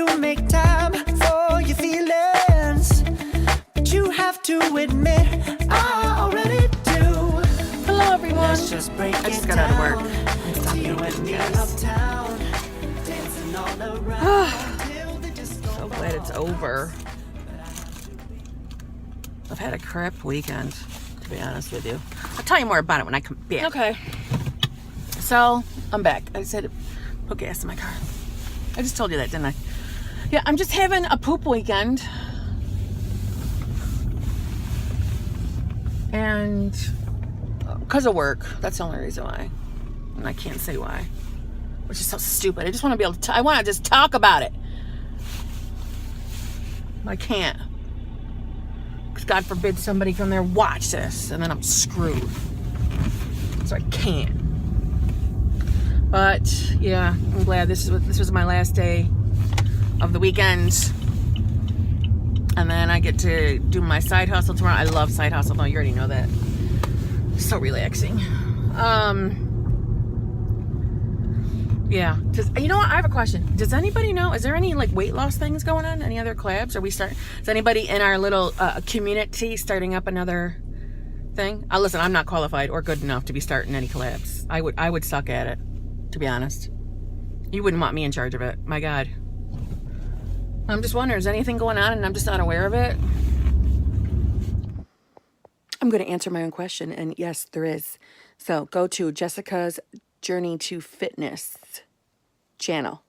to make time for your feelings, but you have to admit I already do. Hello, everyone. I just got out of work. So glad it's over. I've had a crap weekend, to be honest with you. I'll tell you more about it when I come back. Okay. So, I'm back. I said, put gas in my car. I just told you that, didn't I? Yeah, I'm just having a poop weekend. And because of work. That's the only reason why. And I can't say why. Which is so stupid. I just want to be able to, I want to just talk about it. I can't. Because God forbid somebody from there watch this and then I'm screwed. So I can't. But yeah, I'm glad this was my last day of the weekend. And then I get to do my side hustle tomorrow. I love side hustle. No, you already know that. So relaxing. Yeah. You know what? I have a question. Does anybody know? Is there any like weight loss things going on? Any other collabs? Is anybody in our little community starting up another thing? Listen, I'm not qualified or good enough to be starting any collabs. I would suck at it, to be honest. You wouldn't want me in charge of it. My God. I'm just wondering, is anything going on and I'm just not aware of it? I'm going to answer my own question, and yes, there is. So go to Jessica's Journey to Fitness channel.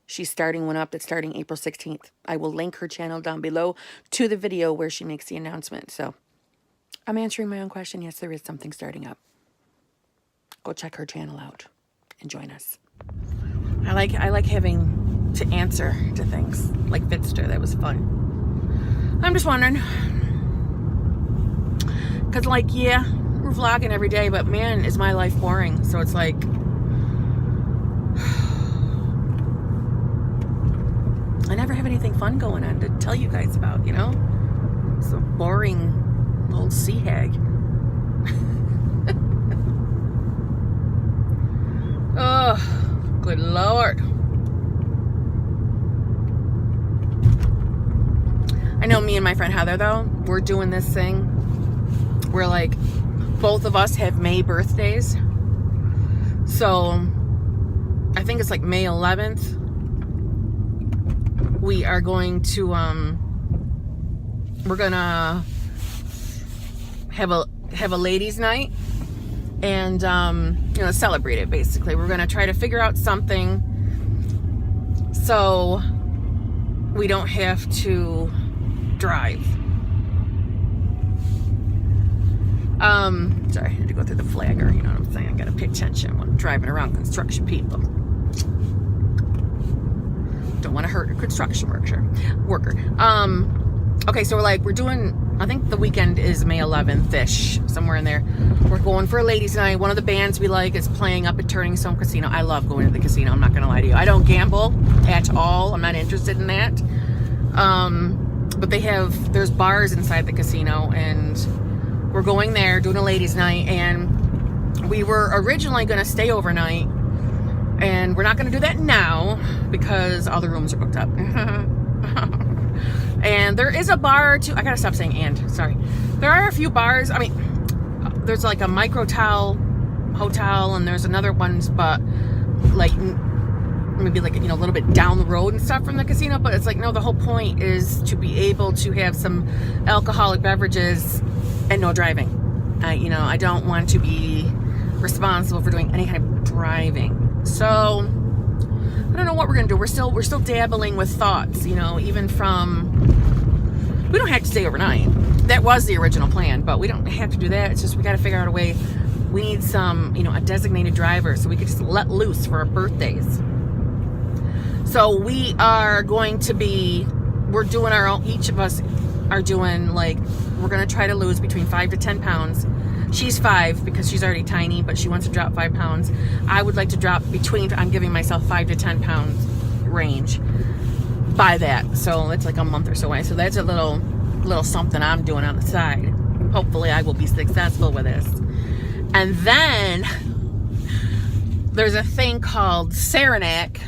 She's starting one up that's starting April 16th. I will link her channel down below to the video where she makes the announcement. So I'm answering my own question. Yes, there is something starting up. Go check her channel out and join us. I like having to answer to things like Fitster. That was fun. I'm just wondering. Because, like, yeah, we're vlogging every day, but man, is my life boring. So it's like, I never have anything fun going on to tell you guys about, you know? It's a boring old sea hag. Oh, good Lord. I know me and my friend Heather, though, we're doing this thing. We're like, both of us have May birthdays. So, I think it's like May 11th. We are going to, we're gonna have a ladies' night. And, you know, celebrate it, basically. We're gonna try to figure out something so we don't have to drive. Sorry, I had to go through the flagger, you know what I'm saying? I gotta pay attention when I'm driving around construction people. Don't want to hurt a construction worker. Okay, so we're doing, I think the weekend is May 11th-ish, somewhere in there. We're going for a ladies' night. One of the bands we like is playing up at Turley Casino. I love going to the casino, I'm not gonna lie to you. I don't gamble at all. I'm not interested in that. But there's bars inside the casino, and we're going there, doing a ladies' night, and we were originally going to stay overnight, and we're not going to do that now because all the rooms are booked up. And there is a bar too. I gotta stop saying and, sorry. There are a few bars. I mean, there's like a Microtel hotel, and there's another ones, but like maybe like, you know, a little bit down the road and stuff from the casino. But it's like, no, the whole point is to be able to have some alcoholic beverages and no driving. You know, I don't want to be responsible for doing any kind of driving. So I don't know what we're gonna do. We're still dabbling with thoughts, you know, even from, we don't have to stay overnight. That was the original plan, but we don't have to do that. It's just we got to figure out a way. We need some, you know, a designated driver so we could just let loose for our birthdays. So we are going to be, we're doing our own, each of us are doing, like, we're going to try to lose between 5 to 10 pounds. She's 5 because she's already tiny, but she wants to drop 5 pounds. I would like to drop between, I'm giving myself 5 to 10 pounds range by that. So it's like a month or so away. So that's a little something I'm doing on the side. Hopefully I will be successful with this. And then there's a thing called Saranac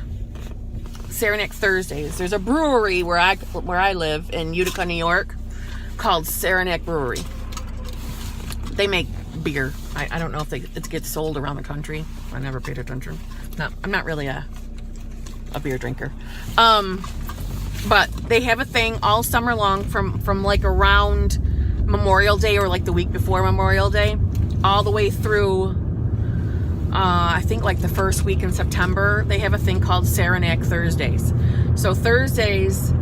Saranac Thursdays. There's a brewery where I live in Utica, New York, called Saranac Brewery. They make beer. I don't know if it gets sold around the country. I never paid attention. No, I'm not really a beer drinker. But they have a thing all summer long from like around Memorial Day, or like the week before Memorial Day, all the way through I think like the first week in September. They have a thing called Saranac Thursdays. So Thursdays,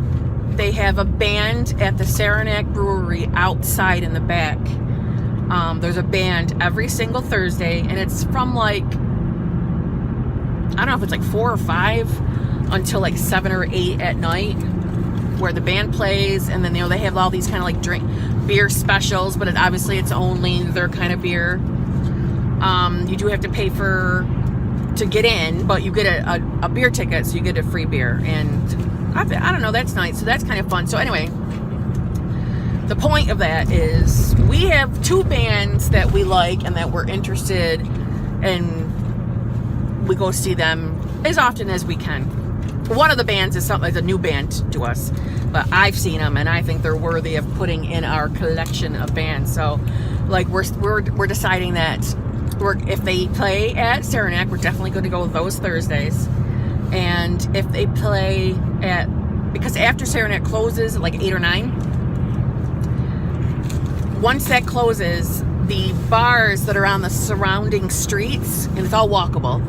they have a band at the Saranac Brewery outside in the back. There's a band every single Thursday, and it's from like, I don't know if it's like 4 or 5 until like 7 or 8 at night, where the band plays. And then, you know, they have all these kind of like beer specials, but obviously it's only their kind of beer. You do have to pay to get in, but you get a beer ticket, so you get a free beer. And I don't know, that's nice. So that's kind of fun. So anyway, the point of that is we have 2 bands that we like and that we're interested in. We go see them as often as we can. One of the bands is a new band to us, but I've seen them and I think they're worthy of putting in our collection of bands. So like we're deciding that if they play at Saranac, we're definitely going to go with those Thursdays. And if they play because after Saranac closes at like 8 or 9, once that closes, the bars that are on the surrounding streets, and it's all walkable,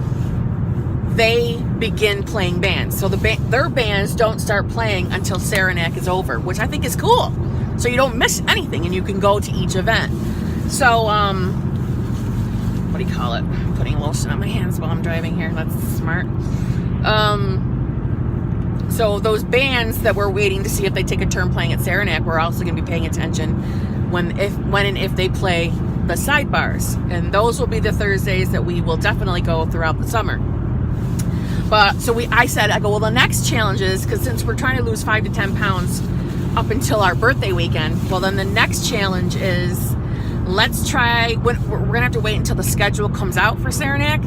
they begin playing bands. So their bands don't start playing until Saranac is over, which I think is cool. So you don't miss anything and you can go to each event. So, what do you call it? I'm putting lotion on my hands while I'm driving here. That's smart. So those bands that we're waiting to see if they take a turn playing at Saranac, we're also going to be paying attention when and if they play the sidebars. And those will be the Thursdays that we will definitely go throughout the summer. But so I go, well, the next challenge is, because since we're trying to lose 5 to 10 pounds up until our birthday weekend, well, then the next challenge is, let's try, we're going to have to wait until the schedule comes out for Saranac.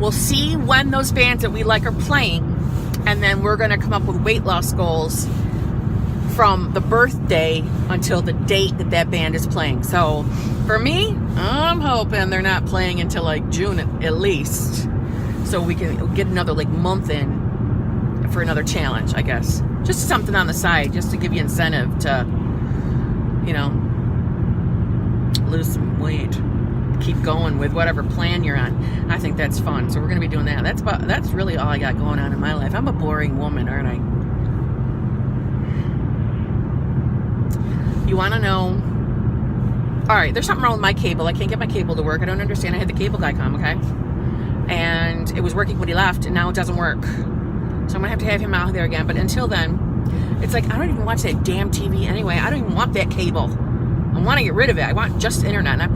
We'll see when those bands that we like are playing, and then we're going to come up with weight loss goals from the birthday until the date that band is playing. So for me, I'm hoping they're not playing until like June at least, so we can get another like month in for another challenge, I guess. Just something on the side, just to give you incentive to, you know, lose some weight, keep going with whatever plan you're on. I think that's fun. So we're going to be doing that. That's really all I got going on in my life. I'm a boring woman, aren't I? You want to know? All right, there's something wrong with my cable. I can't get my cable to work. I don't understand. I had the cable guy come, okay? And it was working when he left, and now it doesn't work. So I'm going to have him out there again. But until then, it's like, I don't even watch that damn TV anyway. I don't even want that cable. I want to get rid of it. I want just internet. And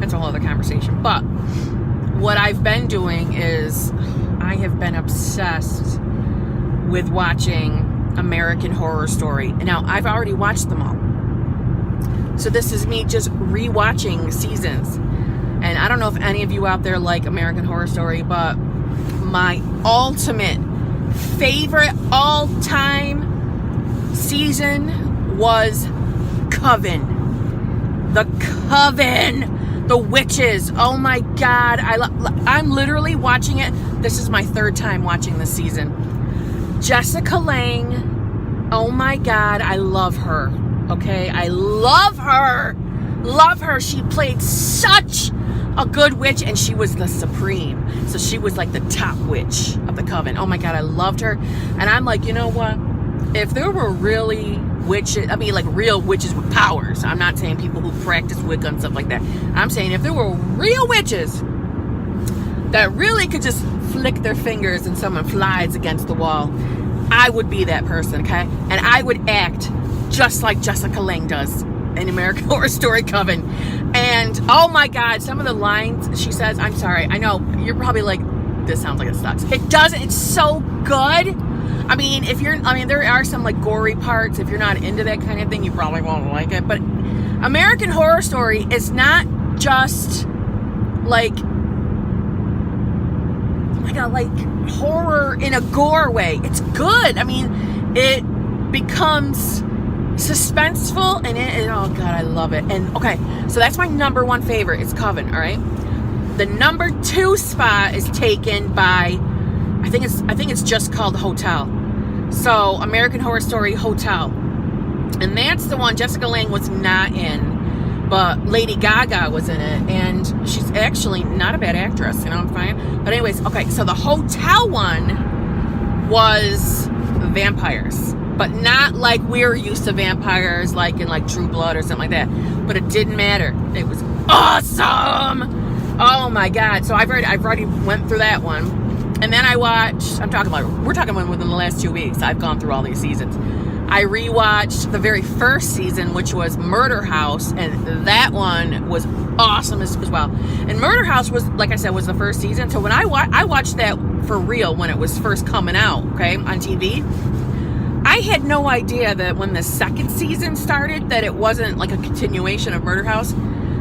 that's a whole other conversation. But what I've been doing is I have been obsessed with watching American Horror Story. Now, I've already watched them all. So this is me just rewatching seasons. And I don't know if any of you out there like American Horror Story, but my ultimate favorite all-time season was Coven. The Coven. The witches. Oh my God. I'm literally watching it. This is my 3rd time watching this season. Jessica Lange. Oh my God. I love her. Okay? I love her. Love her. She played such a good witch, and she was the supreme. So she was like the top witch of the Coven. Oh my God, I loved her. And I'm like, you know what? If there were really witches, I mean like real witches with powers. I'm not saying people who practice Wicca and stuff like that. I'm saying if there were real witches that really could just flick their fingers and someone flies against the wall, I would be that person, okay? And I would act just like Jessica Lange does in American Horror Story Coven. And oh my God, some of the lines she says, I'm sorry, I know you're probably like, this sounds like it sucks. It doesn't. It's so good. I mean, there are some like gory parts. If you're not into that kind of thing, you probably won't like it. But American Horror Story is not just like, oh my God, a like horror in a gore way. It's good. I mean, it becomes suspenseful, and oh god, I love it. And okay, so that's my number one favorite. It's Coven. All right, the number 2 spot is taken by I think it's just called Hotel. So American Horror Story Hotel, and that's the one Jessica Lange was not in, but Lady Gaga was in it, and she's actually not a bad actress, you know, I'm fine. But anyways, okay, so the Hotel one was vampires, but not like we're used to vampires, like in like True Blood or something like that. But it didn't matter. It was awesome. Oh my god! So I've already went through that one, and then we're talking about within the last 2 weeks. I've gone through all these seasons. I rewatched the very first season, which was Murder House, and that one was awesome as well. And Murder House was, like I said, was the first season. So when I watched that for real when it was first coming out, okay, on TV. I had no idea that when the second season started that it wasn't like a continuation of Murder House.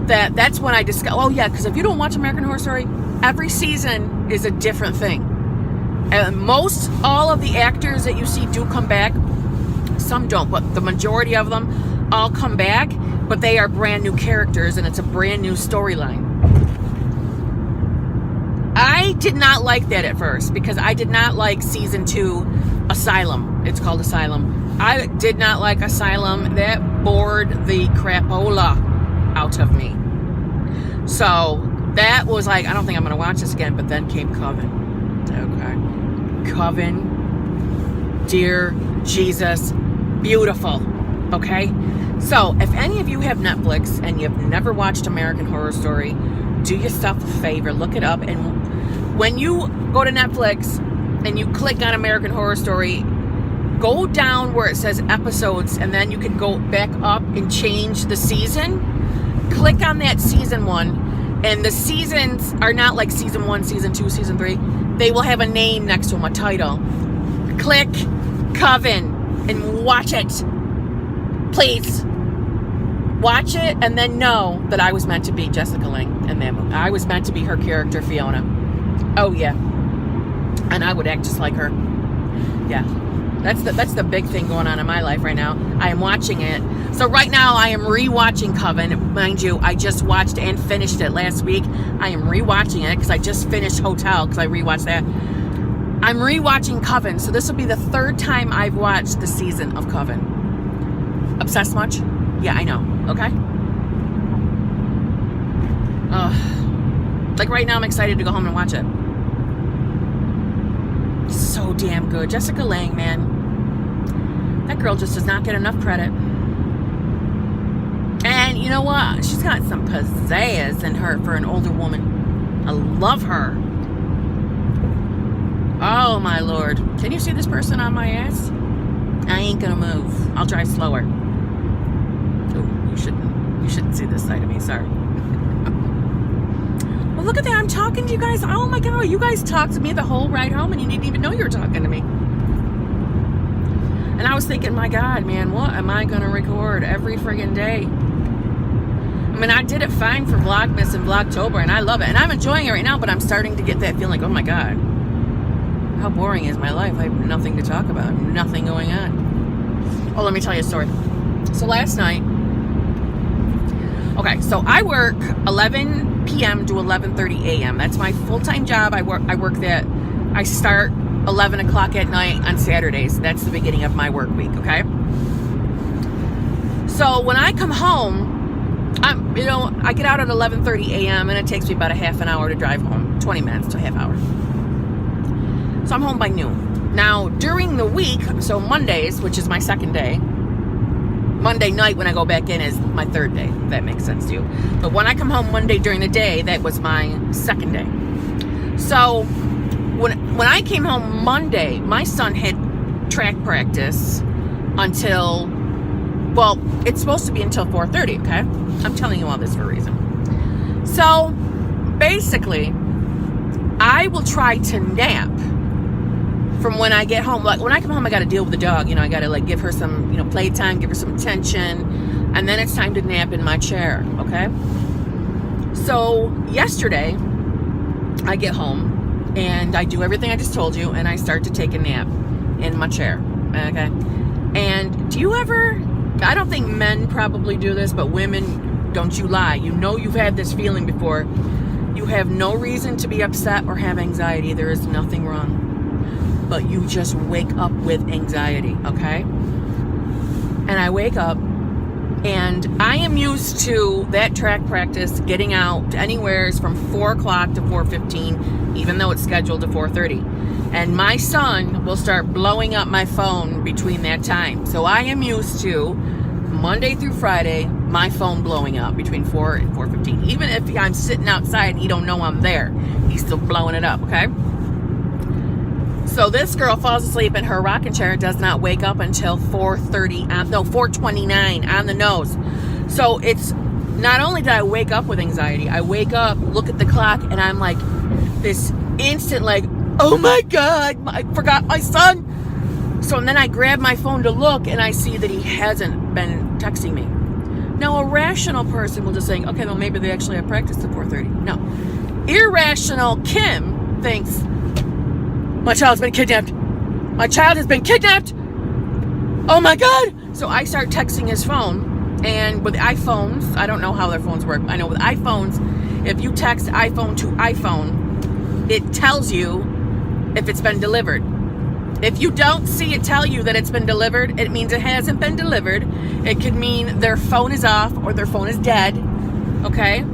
That's when I discovered, oh yeah, because if you don't watch American Horror Story, every season is a different thing. And all of the actors that you see do come back. Some don't, but the majority of them all come back, but they are brand new characters and it's a brand new storyline. I did not like that at first because I did not like season 2 Asylum. It's called Asylum. I did not like Asylum. That bored the crapola out of me. So that was like, I don't think I'm going to watch this again, but then came Coven. Okay. Coven. Dear Jesus. Beautiful. Okay. So if any of you have Netflix and you've never watched American Horror Story, do yourself a favor, look it up, and when you go to Netflix and you click on American Horror Story, go down where it says episodes, and then you can go back up and change the season. Click on that season 1, and the seasons are not like season 1, season 2, season 3. They will have a name next to them, a title. Click Coven and watch it. Please. Watch it and then know that I was meant to be Jessica Lange in that movie. I was meant to be her character, Fiona. Oh yeah. And I would act just like her. Yeah. That's the big thing going on in my life right now. I am watching it. So right now I am rewatching Coven. Mind you, I just watched and finished it last week. I am rewatching it because I just finished Hotel because I rewatched that. I'm rewatching Coven. So this will be the 3rd time I've watched the season of Coven. Obsessed much? Yeah, I know. Okay? Like right now I'm excited to go home and watch it. So damn good. Jessica Lange, man. That girl just does not get enough credit. And you know what? She's got some pizzazz in her for an older woman. I love her. Oh my lord. Can you see this person on my ass? I ain't gonna move. I'll drive slower. Oh, you shouldn't see this side of me, sorry. Well, look at that. I'm talking to you guys. Oh my god, you guys talked to me the whole ride home and you didn't even know you were talking to me. And I was thinking, my god, man, what am I gonna record every friggin' day? I mean, I did it fine for Vlogmas and Vlogtober, and I love it. And I'm enjoying it right now, but I'm starting to get that feeling like, oh my god, how boring is my life? I have nothing to talk about, nothing going on. Oh, let me tell you a story. So last night, okay, so I work 11 p.m. to 11:30 a.m. That's my full-time job. I work that. I start 11 o'clock at night on Saturdays. That's the beginning of my work week, okay? So when I come home, I get out at 11:30 a.m. and it takes me about a half an hour to drive home. 20 minutes to a half hour. So I'm home by noon. Now, during the week, so Mondays, which is my second day, Monday night when I go back in is my third day, if that makes sense to you. But when I come home Monday during the day, that was my second day. So when I came home Monday, my son had track practice until, well, it's supposed to be until 4:30, okay? I'm telling you all this for a reason. So basically, I will try to nap from when I get home. Like when I come home, I got to deal with the dog. I got to like give her some, playtime, give her some attention, and then it's time to nap in my chair. Okay. So yesterday, I get home and I do everything I just told you, and I start to take a nap in my chair. Okay. And do you ever, I don't think men probably do this, but women, don't you lie. You know you've had this feeling before. You have no reason to be upset or have anxiety. There is nothing wrong. But you just wake up with anxiety, okay? And I wake up, and I am used to that track practice getting out anywhere from 4 o'clock to 4:15, even though it's scheduled to 4:30. And my son will start blowing up my phone between that time. So I am used to, Monday through Friday, my phone blowing up between 4 and 4:15. Even if I'm sitting outside and he don't know I'm there, he's still blowing it up, okay? So this girl falls asleep in her rocking chair and does not wake up until 4:29 on the nose. So it's, not only did I wake up with anxiety, I wake up, look at the clock, and I'm like, this instant like, oh my God, I forgot my son. So and then I grab my phone to look, and I see that he hasn't been texting me. Now, a rational person will just think, okay, well, maybe they actually have practice at 4:30. No. Irrational Kim thinks, my child's been kidnapped. My child has been kidnapped. Oh my God. So I start texting his phone, and with iPhones, I don't know how their phones work. I know with iPhones, if you text iPhone to iPhone, it tells you if it's been delivered. If you don't see it tell you that it's been delivered, it means it hasn't been delivered. It could mean their phone is off or their phone is dead. Okay?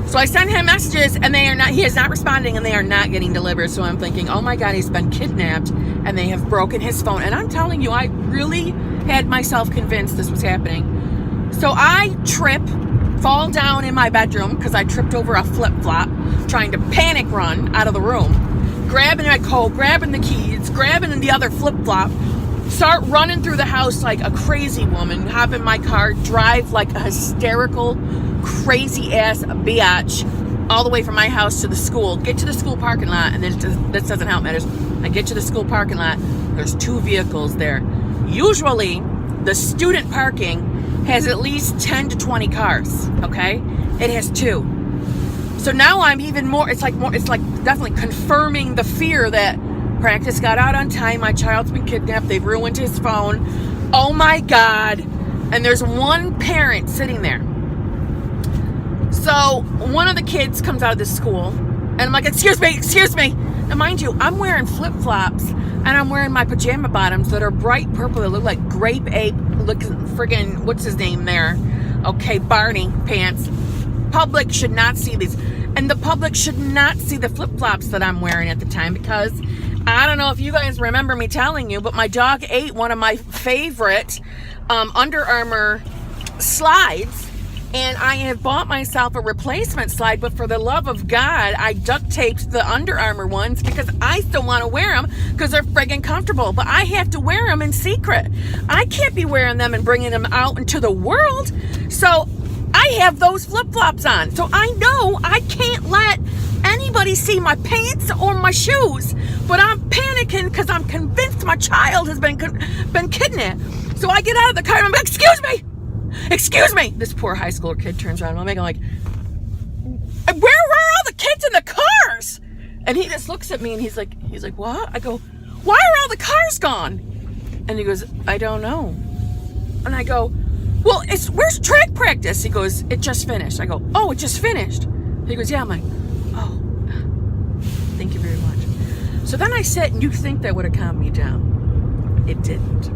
So I send him messages, and he is not responding, and they are not getting delivered. So I'm thinking, oh my God, he's been kidnapped, and they have broken his phone. And I'm telling you, I really had myself convinced this was happening. So I fall down in my bedroom because I tripped over a flip-flop, trying to panic run out of the room, grabbing my coat, grabbing the keys, grabbing the other flip-flop, start running through the house like a crazy woman, hop in my car, drive like a hysterical, crazy-ass biatch all the way from my house to the school, get to the school parking lot, and then this doesn't help matters. I get to the school parking lot, there's 2 vehicles there. Usually, the student parking has at least 10 to 20 cars, okay? It has 2. So now I'm even more, it's like definitely confirming the fear that practice got out on time, my child's been kidnapped, they've ruined his phone, oh my God. And there's one parent sitting there. So one of the kids comes out of the school, and I'm like, excuse me. And mind you, I'm wearing flip-flops, and I'm wearing my pajama bottoms that are bright purple, that look like grape ape, look friggin', what's his name there? Okay, Barney pants. Public should not see these. And the public should not see the flip-flops that I'm wearing at the time, because I don't know if you guys remember me telling you, but my dog ate one of my favorite Under Armour slides, and I have bought myself a replacement slide, but for the love of God, I duct taped the Under Armour ones because I still want to wear them because they're friggin' comfortable, but I have to wear them in secret. I can't be wearing them and bringing them out into the world. So I have those flip-flops on. So I know I can't let anybody see my pants or my shoes, but I'm panicking because I'm convinced my child has been kidnapped. So I get out of the car and I'm like, excuse me. This poor high schooler kid turns around and I'm like, where were all the kids in the cars? And he just looks at me and he's like, what? I go, why are all the cars gone? And he goes, I don't know. And I go, well, where's track practice? He goes, it just finished. I go, oh, it just finished. He goes, yeah. I'm like, oh, thank you very much. So then I said, and you think that would have calmed me down. It didn't.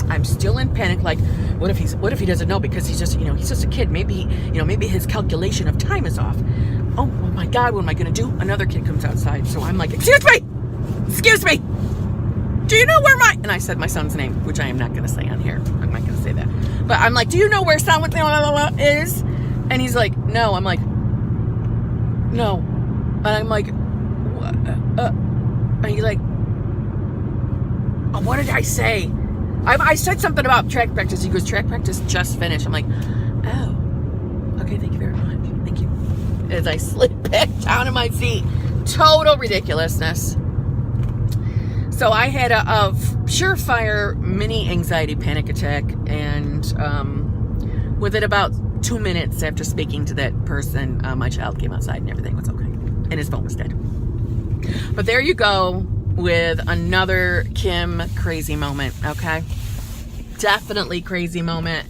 I'm still in panic. Like, what if he doesn't know because he's just a kid. Maybe his calculation of time is off. Oh my God, what am I going to do? Another kid comes outside. So I'm like, excuse me. Do you know where and I said my son's name, which I am not going to say on here. I'm not going to say that. But I'm like, do you know where someone is? And he's like, no. I'm like, no. And I'm like, and he's like, what did I say? I said something about track practice. He goes, track practice just finished. I'm like, oh, okay, thank you very much. Thank you. As I slid back down in my seat. Total ridiculousness. So I had a surefire mini anxiety panic attack, and within about 2 minutes after speaking to that person, my child came outside and everything was okay. and his phone was dead. But there you go with another Kim crazy moment, okay? Definitely crazy moment.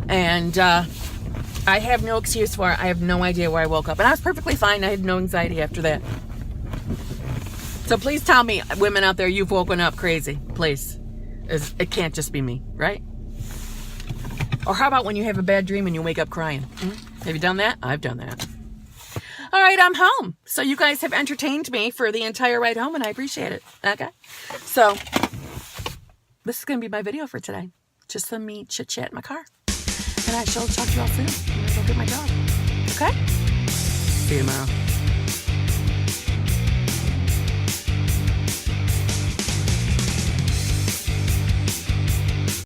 And I have no excuse for it. I have no idea where I woke up. And I was perfectly fine. I had no anxiety after that. So please tell me, women out there, you've woken up crazy. Please. It can't just be me, right? Or how about when you have a bad dream and you wake up crying? Have you done that? I've done that. All right, I'm home. So you guys have entertained me for the entire ride home, and I appreciate it. Okay? So this is going to be my video for today. Just some me chit-chat in my car. And I shall talk to you all soon. I'm going to go get my job. Okay? See you tomorrow.